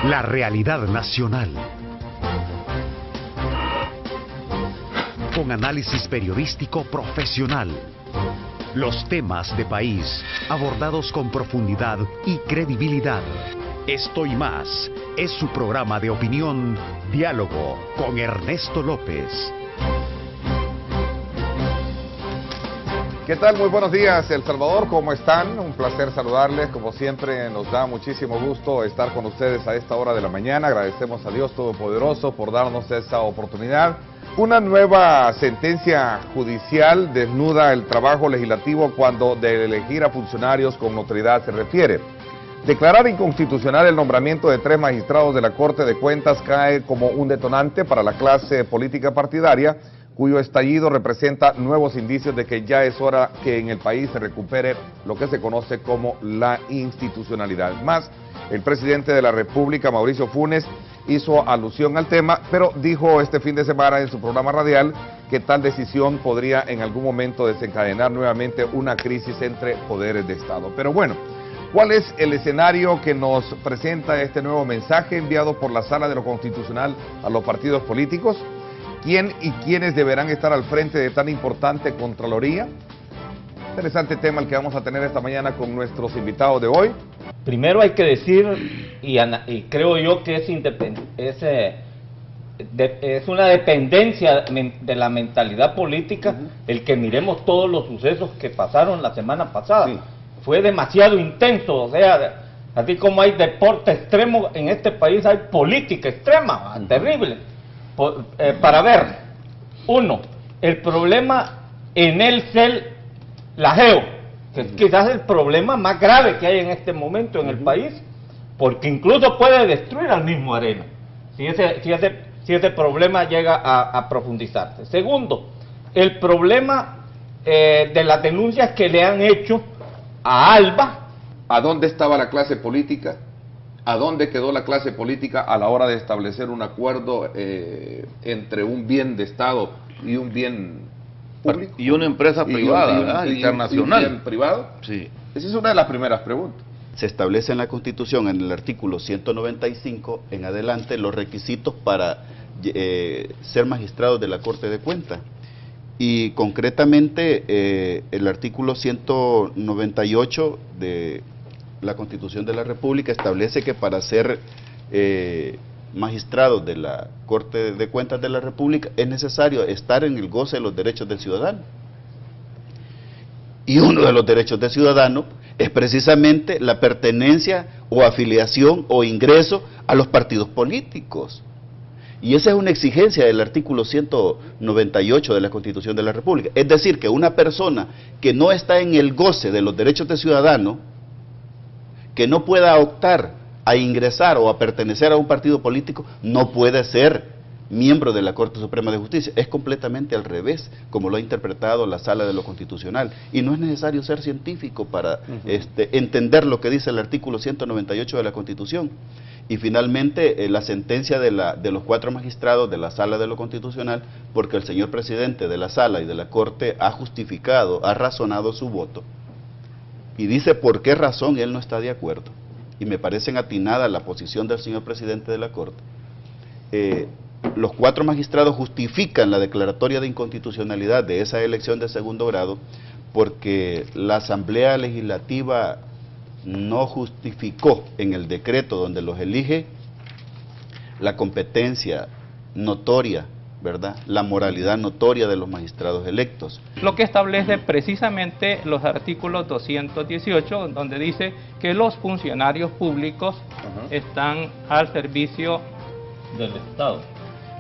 La realidad nacional. Con análisis periodístico profesional. Los temas de país abordados con profundidad y credibilidad. Esto y más es su programa de opinión, Diálogo con Ernesto López. ¿Qué tal? Muy buenos días, El Salvador, ¿cómo están? Un placer saludarles, como siempre nos da muchísimo gusto estar con ustedes a esta hora de la mañana. Agradecemos a Dios Todopoderoso por darnos esa oportunidad. Una nueva sentencia judicial desnuda el trabajo legislativo cuando de elegir a funcionarios con notoriedad se refiere. Declarar inconstitucional el nombramiento de 3 magistrados de la Corte de Cuentas cae como un detonante para la clase política partidaria, cuyo estallido representa nuevos indicios de que ya es hora que en el país se recupere lo que se conoce como la institucionalidad. Más, el presidente de la República, Mauricio Funes, hizo alusión al tema, pero dijo este fin de semana en su programa radial que tal decisión podría en algún momento desencadenar nuevamente una crisis entre poderes de Estado. Pero bueno, ¿cuál es el escenario que nos presenta este nuevo mensaje enviado por la Sala de lo Constitucional a los partidos políticos? ¿Quién y quiénes deberán estar al frente de tan importante Contraloría? Interesante tema el que vamos a tener esta mañana con nuestros invitados de hoy. Primero hay que decir, y creo yo que es una dependencia de la mentalidad política, el que miremos todos los sucesos que pasaron la semana pasada. Sí. Fue demasiado intenso, o sea, así como hay deporte extremo, en este país hay política extrema, terrible. Para ver, uno, el problema en el CEL-LAGEO, que es quizás el problema más grave que hay en este momento en el país, porque incluso puede destruir al mismo Arena, si ese problema llega a profundizarse. Segundo, el problema de las denuncias que le han hecho a Alba. ¿A dónde estaba la clase política? ¿A dónde quedó la clase política a la hora de establecer un acuerdo entre un bien de Estado y un bien público? Y una empresa privada, internacional. ¿Y un bien privado? Sí. Esa es una de las primeras preguntas. Se establece en la Constitución, en el artículo 195 en adelante, los requisitos para ser magistrados de la Corte de Cuentas. Y concretamente el artículo 198 de la Constitución de la República establece que para ser magistrados de la Corte de Cuentas de la República es necesario estar en el goce de los derechos del ciudadano. Y uno de los derechos del ciudadano es precisamente la pertenencia o afiliación o ingreso a los partidos políticos. Y esa es una exigencia del artículo 198 de la Constitución de la República. Es decir, que una persona que no está en el goce de los derechos del ciudadano, que no pueda optar a ingresar o a pertenecer a un partido político, no puede ser miembro de la Corte Suprema de Justicia. Es completamente al revés, como lo ha interpretado la Sala de lo Constitucional. Y no es necesario ser científico para entender lo que dice el artículo 198 de la Constitución. Y finalmente, la sentencia de los 4 magistrados de la Sala de lo Constitucional, porque el señor presidente de la Sala y de la Corte ha justificado, ha razonado su voto, y dice por qué razón él no está de acuerdo. Y me parece atinada la posición del señor presidente de la Corte. Los 4 magistrados justifican la declaratoria de inconstitucionalidad de esa elección de segundo grado porque la Asamblea Legislativa no justificó en el decreto donde los elige la competencia notoria, ¿verdad?, la moralidad notoria de los magistrados electos. Lo que establece precisamente los artículos 218, donde dice que los funcionarios públicos están al servicio del Estado.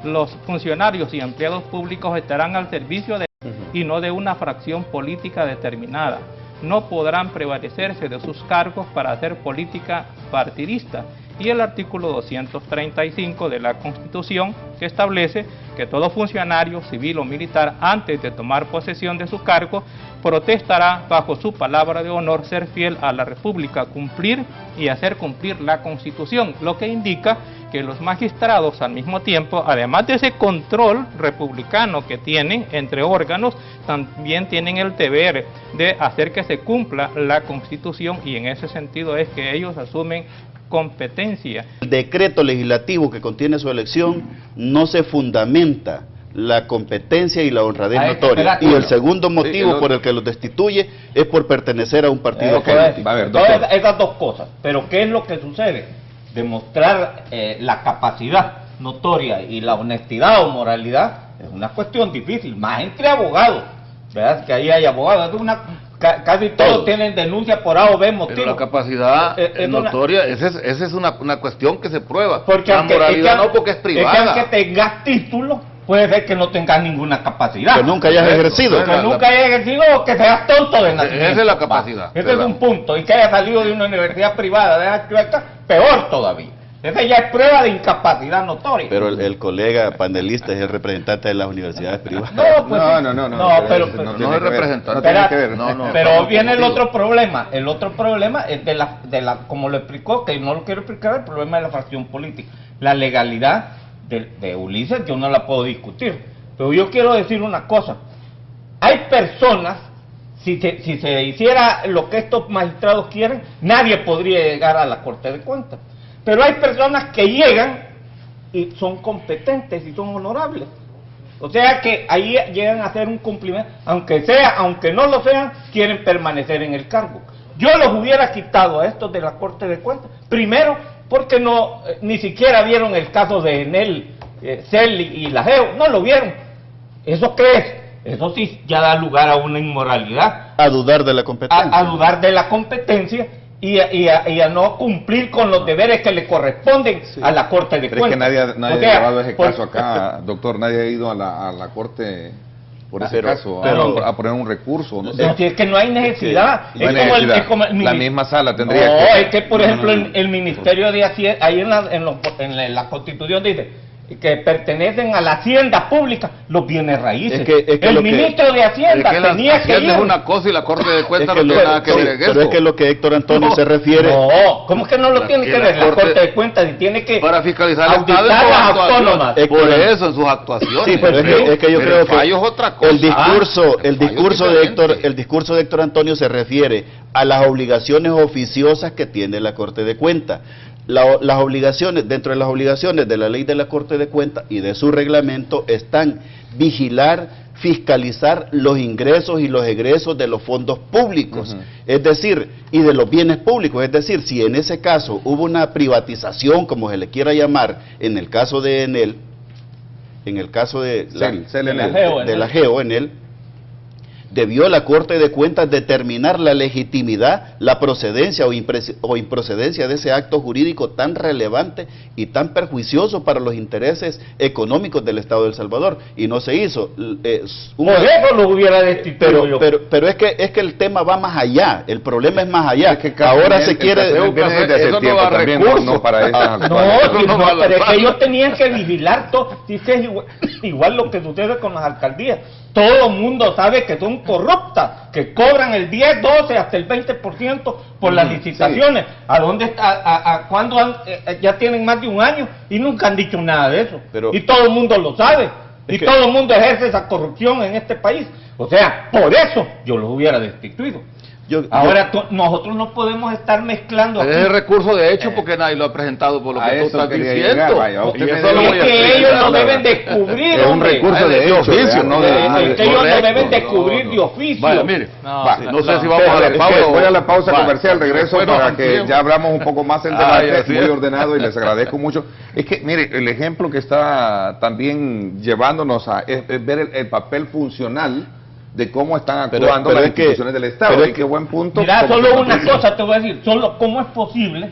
Los funcionarios y empleados públicos estarán al servicio de y no de una fracción política determinada. No podrán prevalecerse de sus cargos para hacer política partidista. Y el artículo 235 de la Constitución, que establece que todo funcionario civil o militar, antes de tomar posesión de su cargo, protestará bajo su palabra de honor ser fiel a la República, cumplir y hacer cumplir la Constitución, lo que indica que los magistrados al mismo tiempo, además de ese control republicano que tienen entre órganos, también tienen el deber de hacer que se cumpla la Constitución, y en ese sentido es que ellos asumen competencia. El decreto legislativo que contiene su elección no se fundamenta la competencia y la honradez notoria. Y el segundo motivo por el que los destituye es por pertenecer a un partido político. A ver, todas esas dos cosas. Pero ¿qué es lo que sucede? Demostrar la capacidad notoria y la honestidad o moralidad es una cuestión difícil, más entre abogados, ¿verdad? Que ahí hay abogados, es casi todos tienen denuncia por A o B motivo. Pero la capacidad notoria, esa es una cuestión que se prueba. Porque la moralidad no, porque es privada. Es que aunque tengas título, puede ser que no tengas ninguna capacidad. Que nunca hayas ejercido. Que nunca hayas ejercido o que seas tonto de nacimiento. Esa es la capacidad. Ese es un punto. Y que haya salido de una universidad privada de esa chueca, peor todavía. Esa ya es prueba de incapacidad notoria. Pero el colega panelista es el representante de las universidades privadas. No, pues, pero no es representante. Pero viene el otro problema. El otro problema es de la como lo explicó, que no lo quiero explicar, el problema de la fracción política. La legalidad de Ulises yo no la puedo discutir. Pero yo quiero decir una cosa. Hay personas, si se hiciera lo que estos magistrados quieren, nadie podría llegar a la Corte de Cuentas. Pero hay personas que llegan y son competentes y son honorables. O sea que ahí llegan a hacer un cumplimiento, aunque no lo sean, quieren permanecer en el cargo. Yo los hubiera quitado a estos de la Corte de Cuentas, primero porque ni siquiera vieron el caso de Enel, Cel y la GEO, no lo vieron. ¿Eso qué es? Eso sí ya da lugar a una inmoralidad. A dudar de la competencia. A dudar de la competencia. Y a no cumplir con los deberes que le corresponden a la Corte de Cuentas. Pero es que nadie ha llevado ese caso acá, doctor, nadie ha ido a la Corte por ese caso, a poner un recurso. No sé. No, si es que no hay necesidad. La misma sala tendría que... No, es que por ejemplo el Ministerio de Hacienda, ahí en la Constitución dice que pertenecen a la hacienda pública los bienes raíces. El ministro de Hacienda tenía que ir. Es una cosa y la Corte de Cuentas no tiene nada que ver en eso. Pero es que lo que Héctor Antonio se refiere... No, ¿cómo es que no lo tiene que ver la Corte de Cuentas? Y tiene que para fiscalizar el Estado las autónomas. Por eso, en sus actuaciones. Sí, pero es que yo creo que es otra cosa. El discurso de Héctor Antonio se refiere a las obligaciones oficiosas que tiene la Corte de Cuentas. Las obligaciones, dentro de las obligaciones de la ley de la Corte de Cuentas y de su reglamento están vigilar, fiscalizar los ingresos y los egresos de los fondos públicos, es decir, y de los bienes públicos, es decir, si en ese caso hubo una privatización, como se le quiera llamar, en el caso de Enel, en el caso de la GEO Enel, debió la Corte de Cuentas determinar la legitimidad, la procedencia o improcedencia de ese acto jurídico tan relevante y tan perjuicioso para los intereses económicos del Estado de El Salvador, y no se hizo. Por eso lo hubiera destituido. Pero es que el tema va más allá, el problema es más allá. Es que ahora se quiere... Eso no da recursos para esas pero es que ellos tenían que vigilar todo. Dice igual lo que sucede con las alcaldías. Todo el mundo sabe que son corruptas, que cobran el 10, 12, hasta el 20% por las licitaciones. Sí. ¿A dónde está? ¿Cuándo ya tienen más de un año y nunca han dicho nada de eso? Y todo el mundo lo sabe. Y todo el mundo ejerce esa corrupción en este país. O sea, por eso yo los hubiera destituido. Ahora nosotros no podemos estar mezclando aquí. Es el recurso de hecho porque nadie lo ha presentado por lo que tú estás diciendo. Es que ellos no deben descubrir. Es un recurso de hecho. Es que ellos no deben descubrir de oficio. Vaya, mire, no sé si vamos a la pausa. Voy a la pausa comercial, regreso para que ya hablamos un poco más el debate, muy ordenado, y les agradezco mucho. Es que, mire, el ejemplo que está también llevándonos a es ver el papel funcional de cómo están actuando las instituciones del Estado. Pero qué buen punto. Mira, solo una cosa te voy a decir, ¿cómo es posible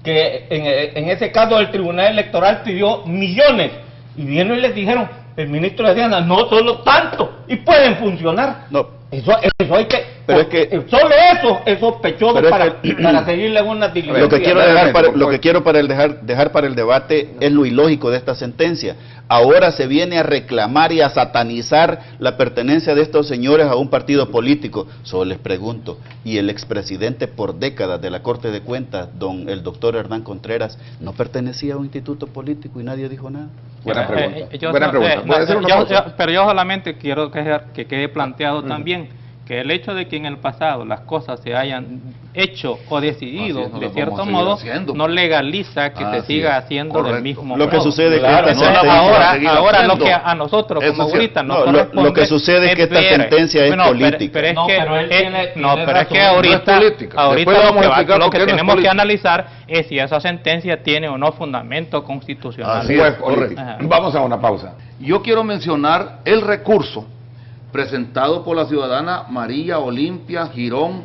que en ese caso el Tribunal Electoral pidió millones y vieron y les dijeron, el ministro de Hacienda, no solo tanto, y pueden funcionar? No. Eso hay que Pero es que solo eso es sospechoso para seguirle una diligencia. Lo que quiero dejar para el debate es lo ilógico de esta sentencia. Ahora se viene a reclamar y a satanizar la pertenencia de estos señores a un partido político. Solo les pregunto, ¿y el expresidente por décadas de la Corte de Cuentas, el doctor Hernán Contreras, no pertenecía a un instituto político y nadie dijo nada? Buena pregunta. Pero yo solamente quiero que quede planteado también que el hecho de que en el pasado las cosas se hayan hecho o decidido de cierto modo no legaliza que se siga haciendo del mismo modo. Lo que sucede es que ahora lo que a nosotros como juristas nos corresponde lo que sucede es que esta sentencia es política. Pero es que ahorita lo que tenemos que analizar es si esa sentencia tiene o no fundamento constitucional. Así es, correcto. Vamos a una pausa. Yo quiero mencionar el recurso presentado por la ciudadana María Olimpia Girón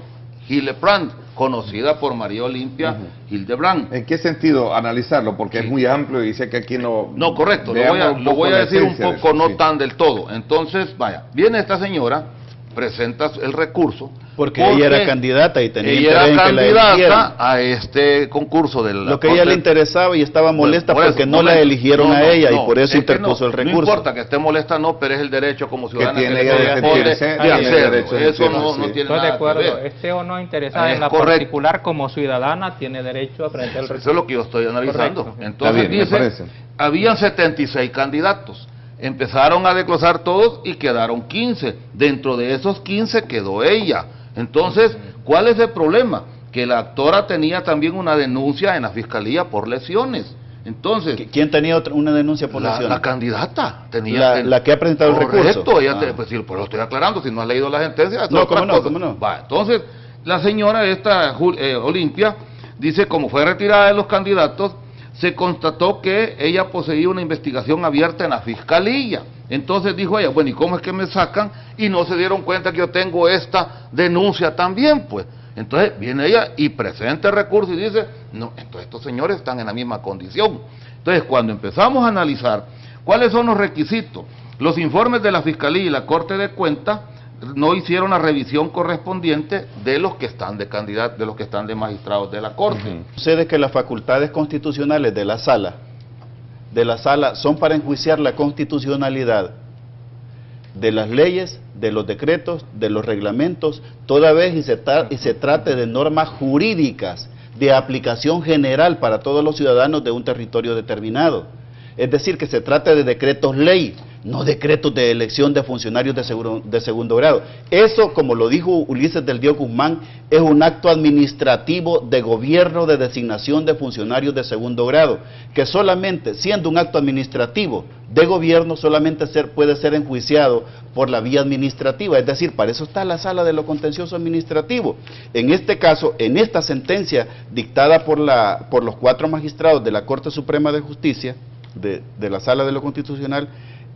Gildebrand, conocida por María Olimpia Gildebrand. ¿En qué sentido analizarlo? Porque es muy amplio y sé que aquí no... No, correcto, lo voy a decir un poco, no tan del todo. Entonces, vaya, viene esta señora, presenta el recurso. Porque ella era candidata y tenía ella era candidata a este concurso de la Lo que a ella le interesaba y estaba molesta porque no la eligieron a ella y por eso interpuso el recurso. No importa que esté molesta, no, pero es el derecho como ciudadana que tiene le corresponde de hacerlo. Eso no tiene nada que ver. Esté o no interesada en la particular como ciudadana, tiene derecho a presentar el recurso. Eso es lo que yo estoy analizando. Entonces dice, habían 76 candidatos. Empezaron a desglosar todos y quedaron 15. Dentro de esos 15 quedó ella. Entonces, ¿cuál es el problema? Que la actora tenía también una denuncia en la fiscalía por lesiones. Entonces, ¿quién tenía una denuncia por lesiones? La candidata tenía la que ha presentado el recurso. Correcto, pues sí, pues lo estoy aclarando, si no has leído la sentencia. No, cómo no. Va, entonces, la señora Olimpia dice, como fue retirada de los candidatos, se constató que ella poseía una investigación abierta en la fiscalía. Entonces dijo ella, bueno, ¿y cómo es que me sacan? Y no se dieron cuenta que yo tengo esta denuncia también, pues. Entonces viene ella y presenta el recurso y dice, no, entonces estos señores están en la misma condición. Entonces cuando empezamos a analizar cuáles son los requisitos, los informes de la Fiscalía y la Corte de Cuentas no hicieron la revisión correspondiente de los que están de candidatos, de los que están de magistrados de la Corte. Sucede que las facultades constitucionales de la sala son para enjuiciar la constitucionalidad de las leyes, de los decretos, de los reglamentos, toda vez y se trate de normas jurídicas de aplicación general para todos los ciudadanos de un territorio determinado. Es decir, que se trate de decretos ley, no decretos de elección de funcionarios de segundo grado. Eso, como lo dijo Ulises del Dios Guzmán, es un acto administrativo de gobierno de designación de funcionarios de segundo grado, que solamente, siendo un acto administrativo de gobierno, solamente puede ser enjuiciado por la vía administrativa, es decir, para eso está la sala de lo contencioso administrativo. En este caso, en esta sentencia dictada por los 4 magistrados de la Corte Suprema de Justicia, de la Sala de lo Constitucional,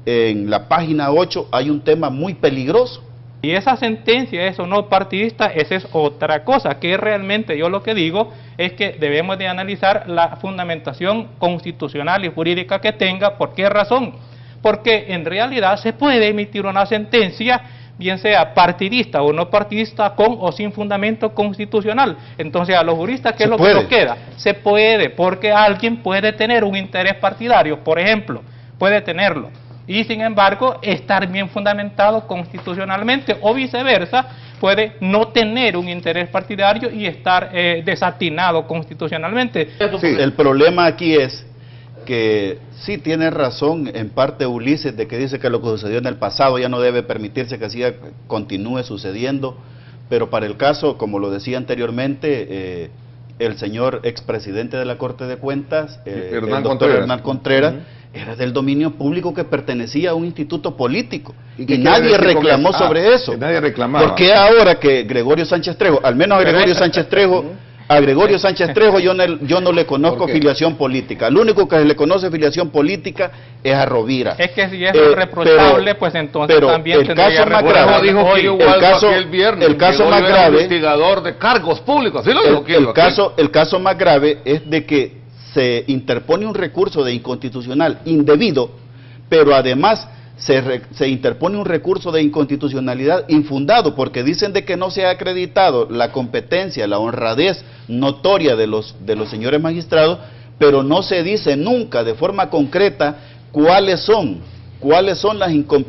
en la página 8 hay un tema muy peligroso. Y esa sentencia es o no partidista, esa es otra cosa, que realmente yo lo que digo es que debemos de analizar la fundamentación constitucional y jurídica que tenga. ¿Por qué razón? Porque en realidad se puede emitir una sentencia, bien sea partidista o no partidista, con o sin fundamento constitucional. Entonces a los juristas, ¿qué es lo que nos queda? Se puede, porque alguien puede tener un interés partidario, por ejemplo, puede tenerlo, y sin embargo estar bien fundamentado constitucionalmente, o viceversa, puede no tener un interés partidario y estar desatinado constitucionalmente. Sí, el problema aquí es que sí tiene razón en parte Ulises, de que dice que lo que sucedió en el pasado ya no debe permitirse que así continúe sucediendo, pero para el caso, como lo decía anteriormente, el señor expresidente de la Corte de Cuentas, el doctor Hernán Contreras, era del dominio público, que pertenecía a un instituto político, y nadie reclamó sobre eso. Nadie reclamaba. ¿Por qué ahora que Gregorio Sánchez Trejo, al menos a Gregorio Sánchez Trejo, yo no le conozco filiación política? El único que le conoce filiación política es a Rovira. Es que si es reprochable, pues entonces también el caso más grave, el caso más grave, investigador de cargos públicos, el caso más grave es de que se interpone un recurso de inconstitucional indebido, pero además se interpone un recurso de inconstitucionalidad infundado, porque dicen de que no se ha acreditado la competencia, la honradez notoria de los señores magistrados, pero no se dice nunca de forma concreta cuáles son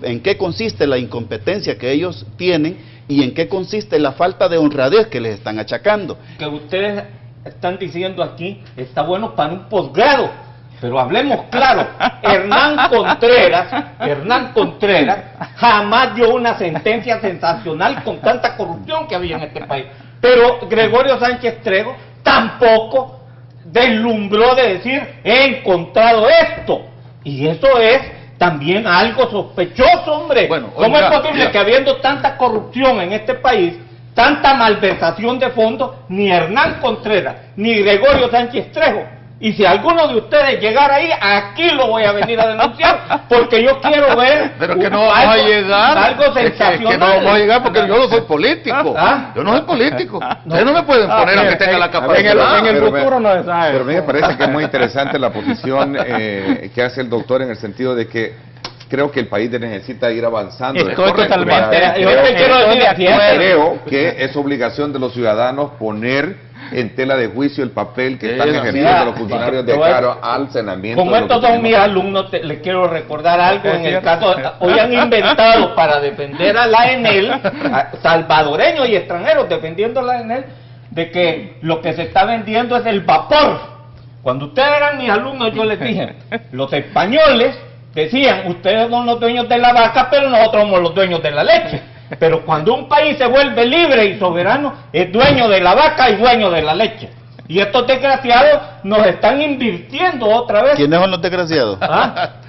en qué consiste la incompetencia que ellos tienen y en qué consiste la falta de honradez que les están achacando. Que ustedes están diciendo aquí está bueno para un posgrado, pero hablemos claro. Hernán Contreras jamás dio una sentencia sensacional con tanta corrupción que había en este país, pero Gregorio Sánchez Trejo tampoco deslumbró de decir he encontrado esto, y eso es también algo sospechoso, hombre. Bueno, ¿Cómo oiga, es posible que habiendo tanta corrupción en este país, tanta malversación de fondos, ni Hernán Contreras, ni Gregorio Sánchez Trejo, y si alguno de ustedes llegara ahí, aquí lo voy a venir a denunciar, porque yo quiero ver pero que no vamos a llegar, algo sensacional. que no vamos a llegar porque yo no soy político. Yo no soy político. Ustedes no me pueden poner a que tenga la capacidad. En el futuro no se sabe. Pero a mí me parece que es muy interesante la posición que hace el doctor, en el sentido de que creo que el país necesita ir avanzando. Estoy totalmente. Creo que es obligación de los ciudadanos poner en tela de juicio el papel que están ejerciendo los funcionarios de cara al saneamiento. Como estos son mis alumnos, les quiero recordar algo. En el caso, hoy han inventado para defender a la ENEL, salvadoreños y extranjeros defendiendo a la ENEL, de que lo que se está vendiendo es el vapor. Cuando ustedes eran mis alumnos, yo les dije, los españoles decían, ustedes son los dueños de la vaca, pero nosotros somos los dueños de la leche. Pero cuando un país se vuelve libre y soberano, es dueño de la vaca y dueño de la leche. Y estos desgraciados nos están invirtiendo otra vez. ¿Quiénes son los desgraciados?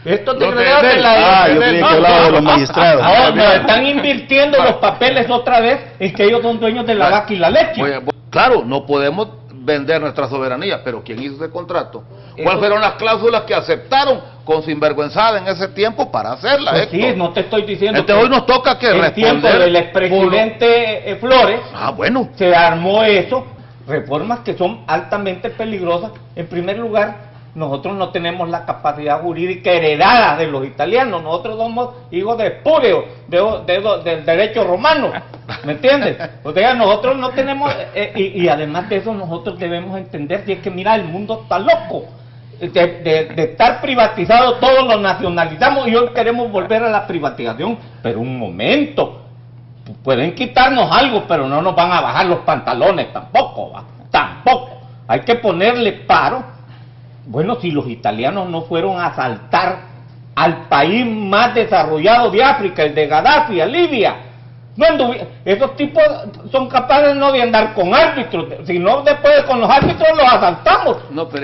Estos desgraciados de la... yo creí que hablaba de los magistrados. No, nos están invirtiendo los papeles otra vez en que ellos son dueños de la vaca y la leche. Claro, no podemos vender nuestra soberanía, pero ¿quién hizo ese contrato? ¿Cuáles fueron las cláusulas que aceptaron con sinvergüenzada en ese tiempo para hacerla? Pues sí, no te estoy diciendo. Entonces hoy nos toca que responder. En tiempo del expresidente Flores, bueno, se armó eso, reformas que son altamente peligrosas. En primer lugar, nosotros no tenemos la capacidad jurídica heredada de los italianos, nosotros somos hijos de espurio, del derecho romano, ¿me entiendes? O sea, nosotros no tenemos, y además de eso nosotros debemos entender, si es que mira, el mundo está loco, de estar privatizado, todos lo nacionalizamos y hoy queremos volver a la privatización, pero un momento, pueden quitarnos algo, pero no nos van a bajar los pantalones tampoco, tampoco, hay que ponerle paro. Bueno, si los italianos no fueron a asaltar al país más desarrollado de África, el de Gaddafi, a Libia, esos tipos son capaces no de andar con árbitros, sino después con los árbitros los asaltamos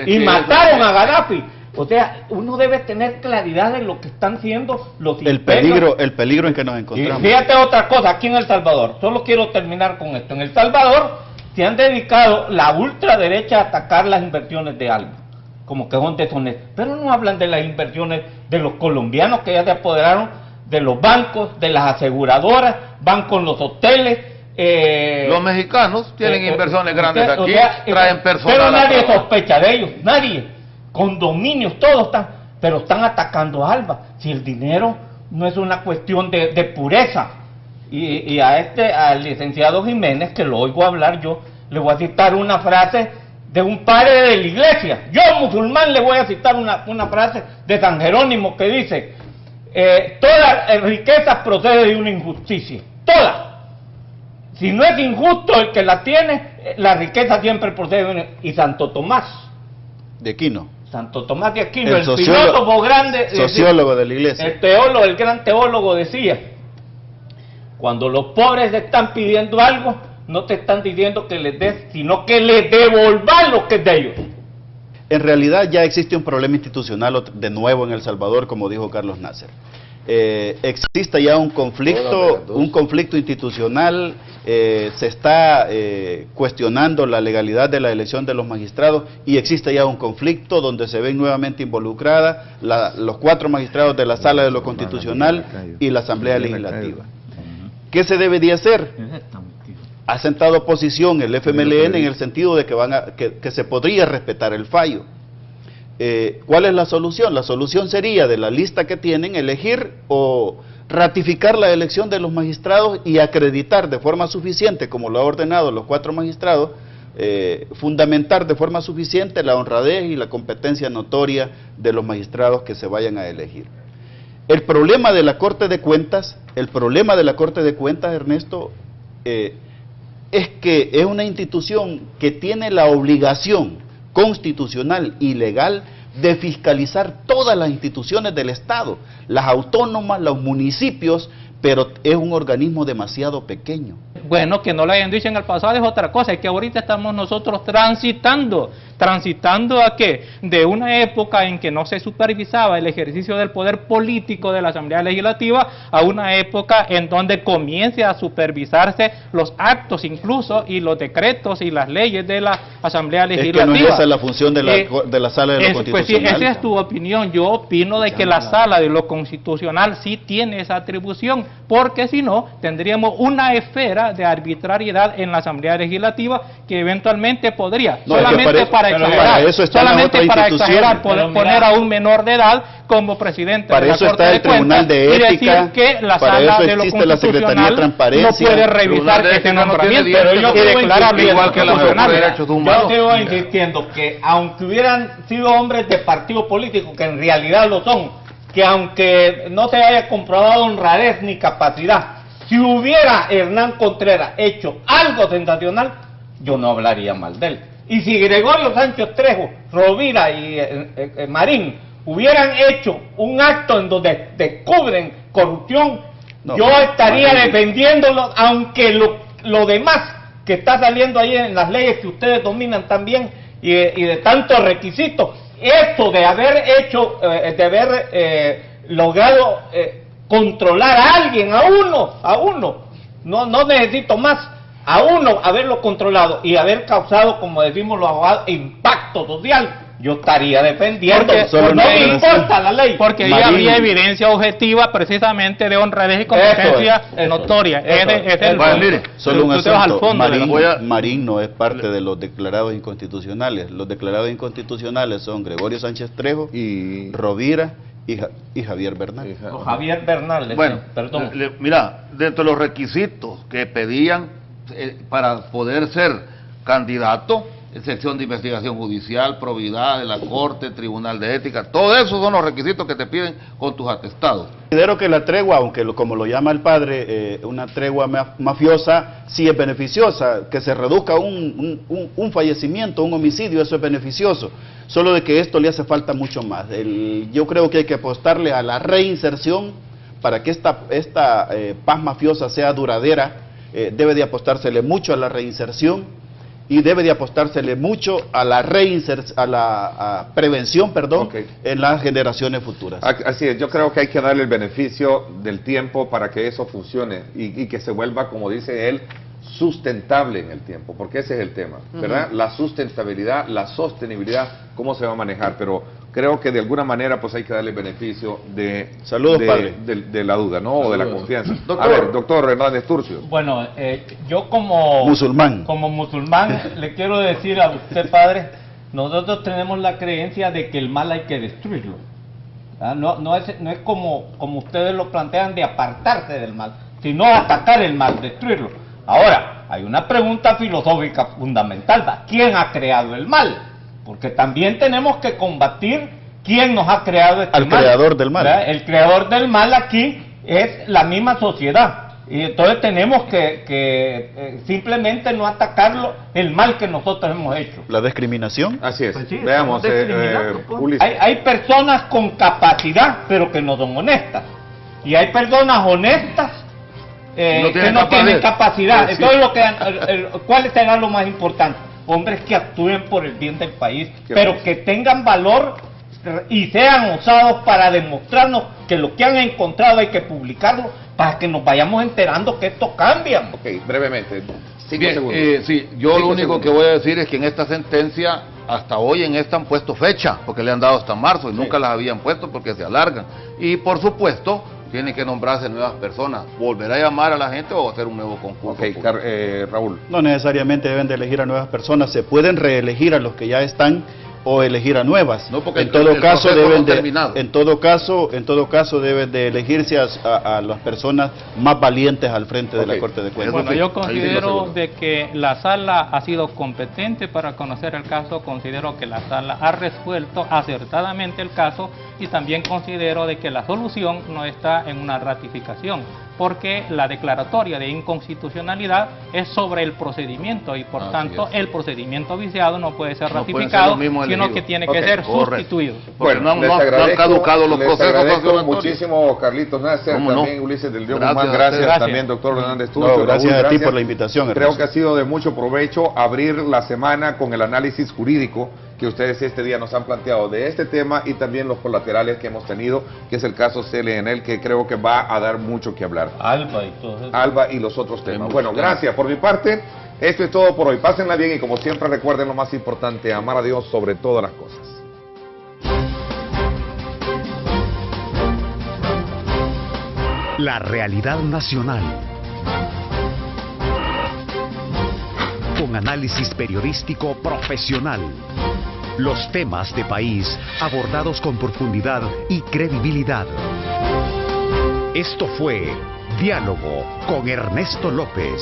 y mataron a Gaddafi. O sea, uno debe tener claridad de lo que están haciendo los imperios. El peligro en que nos encontramos. Y fíjate otra cosa, aquí en El Salvador, solo quiero terminar con esto. En El Salvador se han dedicado la ultraderecha a atacar las inversiones de Alba, como que son deshonestas, pero no hablan de las inversiones de los colombianos que ya se apoderaron de los bancos, de las aseguradoras, van con los hoteles. Los mexicanos tienen inversiones grandes aquí, traen personal. Pero nadie sospecha de ellos, nadie. Condominios, todos están, pero están atacando a Alba. Si el dinero no es una cuestión de pureza. Y al licenciado Jiménez, que lo oigo hablar yo, le voy a citar una frase de un padre de la iglesia. Yo, musulmán, le voy a citar una frase de San Jerónimo que dice, toda riqueza procede de una injusticia, toda. Si no es injusto el que la tiene, la riqueza siempre procede de una... Y Santo Tomás de Aquino, Santo Tomás de Aquino, el filósofo grande, sociólogo de la iglesia, el teólogo, el gran teólogo, decía, cuando los pobres están pidiendo algo, no te están diciendo que les des, sino que les devolvan lo que es de ellos. En realidad ya existe un problema institucional de nuevo en El Salvador, como dijo Carlos Nasser. Existe ya un conflicto institucional, se está cuestionando la legalidad de la elección de los magistrados y existe ya un conflicto donde se ven nuevamente involucradas los 4 magistrados de la Sala de lo Constitucional y la Asamblea Legislativa. ¿Qué se debería hacer? Ha sentado posición el FMLN en el sentido de que se podría respetar el fallo. ¿cuál es la solución? La solución sería, de la lista que tienen, elegir o ratificar la elección de los magistrados y acreditar de forma suficiente, como lo ha ordenado los 4 magistrados, fundamentar de forma suficiente la honradez y la competencia notoria de los magistrados que se vayan a elegir. El problema de la Corte de Cuentas, Ernesto, es que es una institución que tiene la obligación constitucional y legal de fiscalizar todas las instituciones del Estado, las autónomas, los municipios, pero es un organismo demasiado pequeño. Bueno, que no lo hayan dicho en el pasado es otra cosa, es que ahorita estamos nosotros transitando a que de una época en que no se supervisaba el ejercicio del poder político de la Asamblea Legislativa a una época en donde comience a supervisarse los actos incluso y los decretos y las leyes de la Asamblea Legislativa. Es que no es esa la función de la Sala de lo Constitucional. Pues sí, esa es tu opinión. Yo opino de que la Sala de lo Constitucional sí tiene esa atribución, porque si no, tendríamos una esfera de arbitrariedad en la Asamblea Legislativa que eventualmente podría, no, solamente para exagerar, poner a un menor de edad como presidente de la Corte de Cuentas y decir que la Sala de lo Constitucional no puede revisar ese nombramiento, pero yo igual que la Corte de Derechos Humanos. Yo sigo insistiendo que aunque hubieran sido hombres de partido político, que en realidad lo son, que aunque no se haya comprobado honradez ni capacidad, si hubiera Hernán Contreras hecho algo sensacional, yo no hablaría mal de él. Y si Gregorio Sánchez Trejo, Rovira y Marín hubieran hecho un acto en donde descubren corrupción, yo estaría defendiéndolo, aunque lo demás que está saliendo ahí en las leyes que ustedes dominan también y de tantos requisitos, esto de haber hecho, logrado controlar a alguien, a uno, no necesito más, a uno haberlo controlado y haber causado, como decimos los abogados, impacto social, yo estaría defendiendo, no me importa la ley. Porque ya había evidencia objetiva precisamente de honradez y competencia notoria. Solo un asunto, Marín no es parte de los declarados inconstitucionales. Los declarados inconstitucionales son Gregorio Sánchez Trejo, y Rovira y Javier Bernal. Javier Bernal, bueno, perdón. Mira, dentro de los requisitos que pedían para poder ser candidato, sección de investigación judicial, probidad de la Corte, Tribunal de Ética, todo eso son los requisitos que te piden con tus atestados. Considero que la tregua, aunque como lo llama el padre, una tregua mafiosa, sí es beneficiosa, que se reduzca un fallecimiento, un homicidio, eso es beneficioso, solo de que esto le hace falta mucho más. Yo creo que hay que apostarle a la reinserción para que esta paz mafiosa sea duradera. Debe de apostársele mucho a la reinserción y debe de apostársele mucho a la prevención, en las generaciones futuras. Así es, yo creo que hay que darle el beneficio del tiempo para que eso funcione y que se vuelva, como dice él, sustentable en el tiempo, porque ese es el tema, ¿verdad? La sustentabilidad, la sostenibilidad, cómo se va a manejar, pero creo que de alguna manera pues hay que darle beneficio de la duda, ¿no? O de la confianza. A ver, doctor Hernández Turcio. Bueno, yo como musulmán le quiero decir a usted, padre, nosotros tenemos la creencia de que el mal hay que destruirlo. No es como ustedes lo plantean de apartarse del mal, sino atacar el mal, destruirlo. Ahora, hay una pregunta filosófica fundamental, ¿va? ¿Quién ha creado el mal? Porque también tenemos que combatir quién nos ha creado este mal. Al creador del mal. ¿Verdad? El creador del mal aquí es la misma sociedad. Y entonces tenemos que simplemente no atacarlo, el mal que nosotros hemos hecho. ¿La discriminación? Así es. Pues sí, veamos, hay personas con capacidad, pero que no son honestas. Y hay personas honestas que no tienen capacidad. Entonces, ¿cuál será lo más importante? Hombres que actúen por el bien del país, pero que tengan valor y sean osados para demostrarnos que lo que han encontrado hay que publicarlo para que nos vayamos enterando que esto cambia. Ok, brevemente. 5 Bien, segundos. sí, yo lo único que voy a decir es que en esta sentencia, hasta hoy en esta han puesto fecha, porque le han dado hasta marzo y nunca las habían puesto porque se alargan. Y por supuesto, tienen que nombrarse nuevas personas, volver a llamar a la gente o hacer un nuevo concurso. Ok, Raúl. No necesariamente deben de elegir a nuevas personas, se pueden reelegir a los que ya están, o elegir a nuevas. No, porque en todo caso deben de, terminado. en todo caso deben de elegirse a las personas más valientes al frente de la Corte de Cuentas. Bueno, yo considero de que la sala ha sido competente para conocer el caso, considero que la sala ha resuelto acertadamente el caso y también considero de que la solución no está en una ratificación, porque la declaratoria de inconstitucionalidad es sobre el procedimiento y por tanto el procedimiento viciado no puede ser ratificado, sino que tiene que ser sustituido. Bueno, no les han caducado los procesos. Les agradezco muchísimo, Carlitos Nasser, también Ulises del Río Guzmán, gracias también, doctor Hernández Turcio. Gracias a ti por la invitación, Creo Ernesto. que ha sido de mucho provecho abrir la semana con el análisis jurídico que ustedes este día nos han planteado de este tema y también los colaterales que hemos tenido, que es el caso CLNL, que creo que va a dar mucho que hablar. Alba y todo eso. Alba y los otros temas. Bueno, gracias por mi parte. Esto es todo por hoy. Pásenla bien y como siempre recuerden lo más importante, amar a Dios sobre todas las cosas. La realidad nacional. Con análisis periodístico profesional. Los temas de país abordados con profundidad y credibilidad. Esto fue Diálogo con Ernesto López.